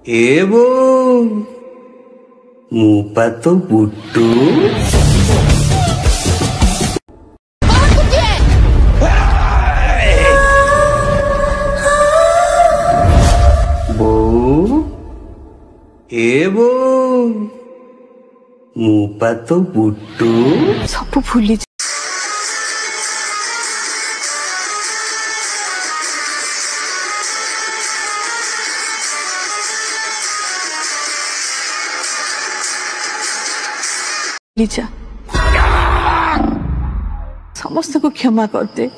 ए वो मुपा तो बुट्टू बो ए वो मुपा तो बुट्टू सब भूली समस्त को क्षमा करते।